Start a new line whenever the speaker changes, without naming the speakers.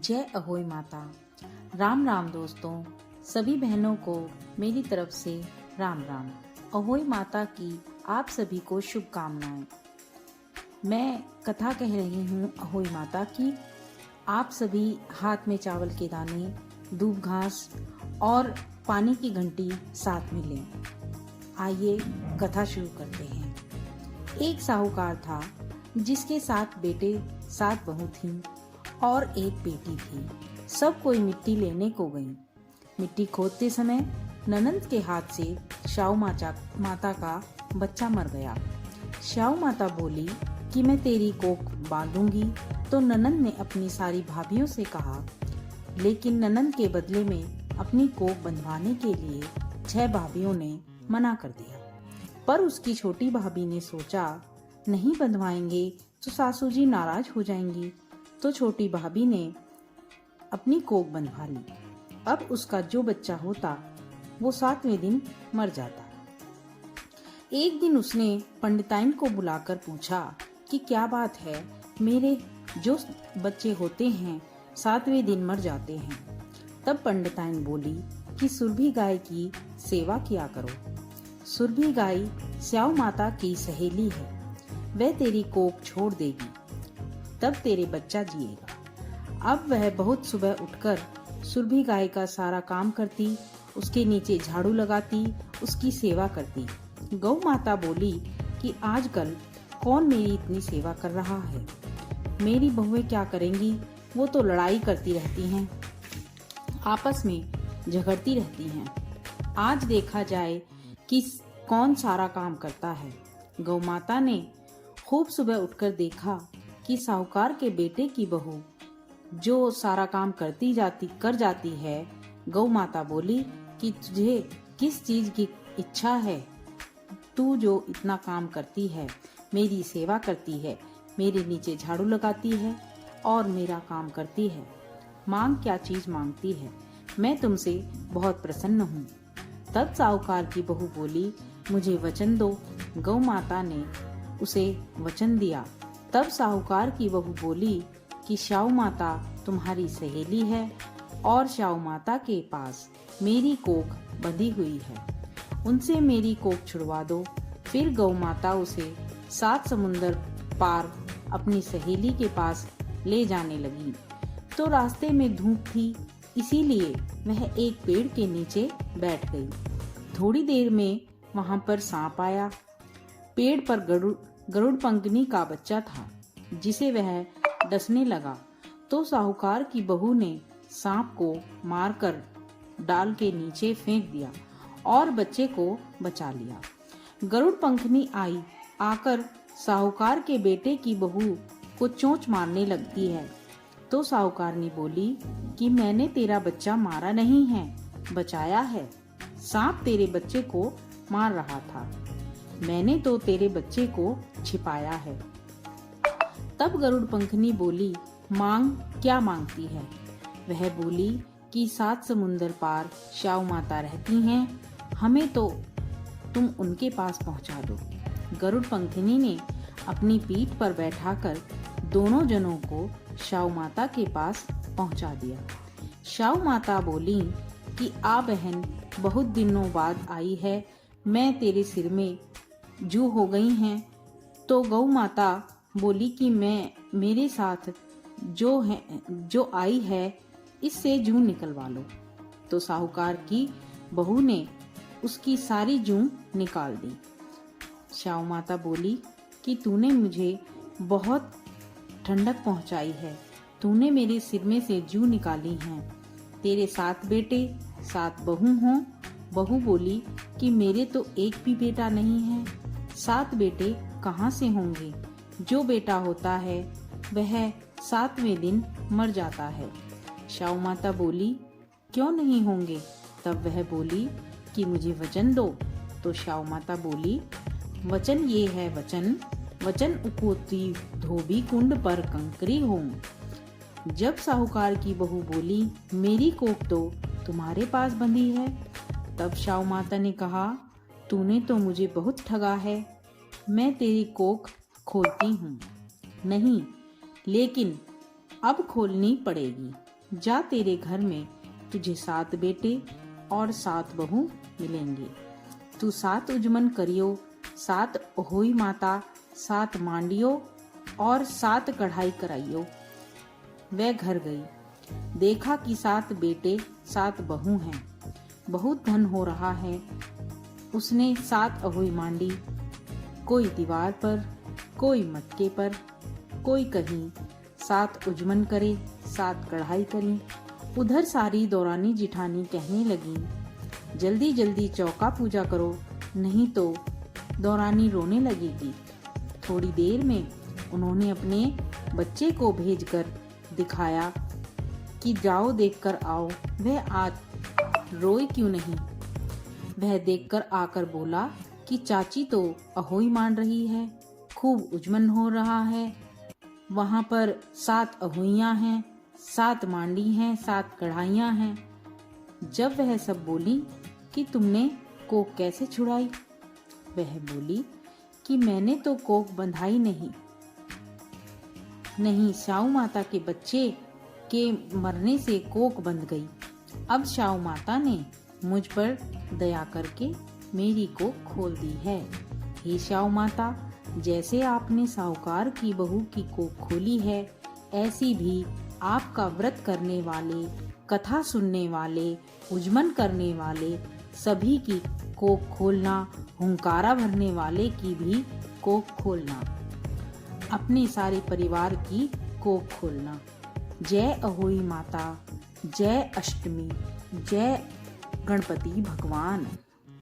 जय अहोई माता। राम राम दोस्तों, सभी बहनों को मेरी तरफ से राम राम। अहोई माता की आप सभी को शुभकामनाएं। मैं कथा कह रही हूँ अहोई माता की। आप सभी हाथ में चावल के दाने, दूब घास और पानी की घंटी साथ में लें। आइए कथा शुरू करते हैं। एक साहूकार था जिसके 7 बेटे 7 बहू थीं और एक बेटी थी। सब कोई मिट्टी लेने को गई। मिट्टी खोदते समय ननंद के हाथ से शाहू माता का बच्चा मर गया। शाहू माता बोली कि मैं तेरी कोख बांधूंगी। तो ननंद ने अपनी सारी भाभियों से कहा, लेकिन ननंद के बदले में अपनी कोख बंधवाने के लिए 6 भाभियों ने मना कर दिया। पर उसकी छोटी भाभी ने सोचा, नहीं बंधवाएंगे तो सासू जी नाराज हो जाएंगी। तो छोटी भाभी ने अपनी कोख बंधवा ली। अब उसका जो बच्चा होता वो 7वें दिन मर जाता। एक दिन उसने पंडिताइन को बुलाकर पूछा कि क्या बात है, मेरे जो बच्चे होते हैं 7वें दिन मर जाते हैं। तब पंडिताइन बोली कि सुरभि गाय की सेवा किया करो। सुरभि गाय स्याऊ माता की सहेली है, वह तेरी कोख छोड़ देगी, तब तेरे बच्चा जिएगा। अब वह बहुत सुबह उठकर सुरभि गाय का सारा काम करती, उसके नीचे झाड़ू लगाती, उसकी सेवा करती। गौ माता बोली कि आजकल कौन मेरी इतनी सेवा कर रहा है, मेरी बहुएं क्या करेंगी, वो तो लड़ाई करती रहती हैं, आपस में झगड़ती रहती हैं। आज देखा जाए कि कौन सारा काम करता है। गौ माता ने खूब सुबह उठकर देखा कि साहूकार के बेटे की बहू जो सारा काम कर जाती है। गौ माता बोली कि तुझे किस चीज की इच्छा है, तू जो इतना काम करती है, मेरी सेवा करती है, मेरे नीचे झाड़ू लगाती है और मेरा काम करती है, मांग क्या चीज मांगती है, मैं तुमसे बहुत प्रसन्न हूँ। तब साहूकार की बहू बोली, मुझे वचन दो। गौ माता ने उसे वचन दिया। तब साहूकार की बहू बोली कि शाहू माता तुम्हारी सहेली है और शाहू माता के पास मेरी कोख बंधी हुई है, उनसे मेरी कोख छुड़वा दो। फिर गौ माता उसे 7 समुंदर पार अपनी सहेली के पास ले जाने लगी। तो रास्ते में धूप थी, इसीलिए वह एक पेड़ के नीचे बैठ गई। थोड़ी देर में वहां पर सांप आया। पेड़ पर गरुड़ पंखनी का बच्चा था जिसे वह डसने लगा। तो साहूकार की बहू ने सांप को मारकर डाल के नीचे फेंक दिया और बच्चे को बचा लिया। गरुड़ पंखनी आकर साहूकार के बेटे की बहू को चोंच मारने लगती है। तो साहूकारनी बोली कि मैंने तेरा बच्चा मारा नहीं है, बचाया है। सांप तेरे बच्चे को मार रहा था, मैंने तो तेरे बच्चे को छिपाया है। तब गरुड़ पंखनी बोली, मांग क्या मांगती है। वह बोली कि 7 समुंदर पार शाहू माता रहती हैं, हमें तो तुम उनके पास पहुंचा दो। गरुड़ पंखनी ने अपनी पीठ पर बैठाकर दोनों जनों को शाहू माता के पास पहुंचा दिया। शाहू माता बोली कि आ बहन, बहुत दिनों बाद आई है, मैं तेरे सिर में जू हो गई हैं। तो गौ माता बोली कि मेरे साथ जो आई है, इससे जू निकलवा लो। तो साहूकार की बहू ने उसकी सारी जू निकाल दी। शाहू माता बोली कि तूने मुझे बहुत ठंडक पहुंचाई है, तूने मेरे सिर में से जू निकाली हैं। तेरे 7 बेटे 7 बहू हों। बहू बोली कि मेरे तो एक भी बेटा नहीं है, 7 बेटे कहाँ से होंगे, जो बेटा होता है वह 7वें दिन मर जाता है। शाहू माता बोली, क्यों नहीं होंगे। तब वह बोली कि मुझे वचन दो। तो शाहू माता बोली, वचन ये है वचन उकोती धोबी कुंड पर कंकरी हों। जब साहूकार की बहू बोली, मेरी कोख तो तुम्हारे पास बंधी है। तब शाहू माता ने कहा, तूने तो मुझे बहुत ठगा है, मैं तेरी कोख खोलती हूँ नहीं, लेकिन अब खोलनी पड़ेगी। जा, तेरे घर में तुझे 7 बेटे और 7 बहू मिलेंगे। तू 7 उजमन करियो, 7 अहोई माता, 7 मांडियो और 7 कढ़ाई कराइयो। वह घर गई, देखा कि 7 बेटे 7 बहू हैं। बहुत धन हो रहा है। उसने 7 अहोई मांडी, कोई दीवार पर, कोई मटके पर, कोई कहीं। 7 उजमन करे, 7 कढ़ाई करी। उधर सारी दौरानी जिठानी कहने लगी, जल्दी जल्दी चौका पूजा करो, नहीं तो दौरानी रोने लगेगी। थोड़ी देर में उन्होंने अपने बच्चे को भेजकर दिखाया कि जाओ देखकर आओ, वह आज रोए क्यों नहीं। वह देखकर आकर बोला कि चाची तो अहोई मान रही है, खूब उजमन हो रहा है। वहाँ पर 7 अहोइयाँ हैं, 7 मांडी हैं, 7 कढ़ाइयाँ हैं। जब वह सब बोली कि तुमने कोक कैसे छुड़ाई, वह बोली कि मैंने तो कोक बंधाई नहीं, शाऊ माता के बच्चे के मरने से कोक बंध गई। अब शाऊ माता ने मुझ पर दया करके मेरी कोक खोल दी है। हे शाऊ माता, जैसे आपने साहूकार की बहू की कोक खोली है, ऐसी भी आपका व्रत करने वाले, कथा सुनने वाले, उजमन करने वाले सभी की कोक खोलना, हुंकारा भरने वाले की भी कोक खोलना, अपने सारे परिवार की कोक खोलना। जय अहोई माता, जय अष्टमी, जय गणपति भगवान।